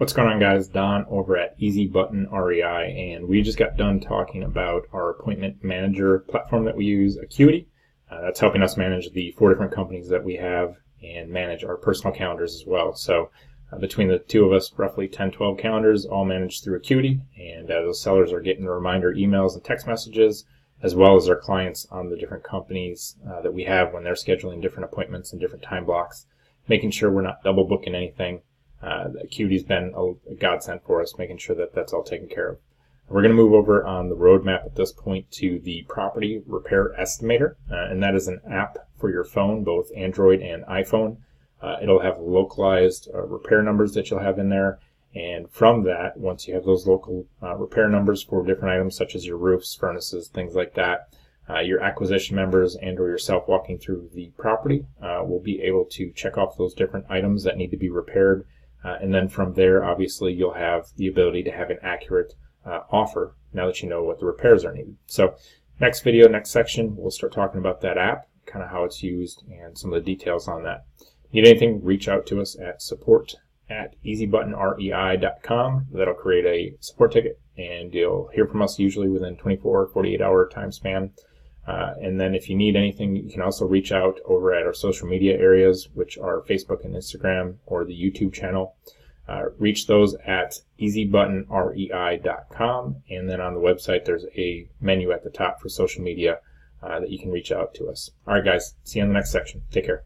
What's going on, guys? Don over at Easy Button REI, and we just got done talking about our appointment manager platform that we use, Acuity. That's helping us manage the 4 different companies that we have and manage our personal calendars as well. So between the two of us, roughly 10-12 calendars, all managed through Acuity, and those sellers are getting the reminder emails and text messages, as well as our clients on the different companies that we have when they're scheduling different appointments and different time blocks, making sure we're not double booking anything. Acuity's been a godsend for us, making sure that that's all taken care of. We're going to move over on the roadmap at this point to the Property Repair Estimator, and that is an app for your phone, both Android and iPhone. It'll have localized repair numbers that you'll have in there, and from that, once you have those local repair numbers for different items such as your roofs, furnaces, things like that, your acquisition members and or yourself walking through the property will be able to check off those different items that need to be repaired. And then from there, obviously, you'll have the ability to have an accurate offer now that you know what the repairs are needed. So next video, next section, we'll start talking about that app, kind of how it's used, and some of the details on that. Need anything, reach out to us at support@easybuttonrei.com. That'll create a support ticket, and you'll hear from us usually within 24 or 48-hour time span. And then if you need anything, you can also reach out over at our social media areas, which are Facebook and Instagram, or the YouTube channel. Reach those at easybuttonrei.com, and then on the website there's a menu at the top for social media that you can reach out to us. All right, guys, see you in the next section. Take care.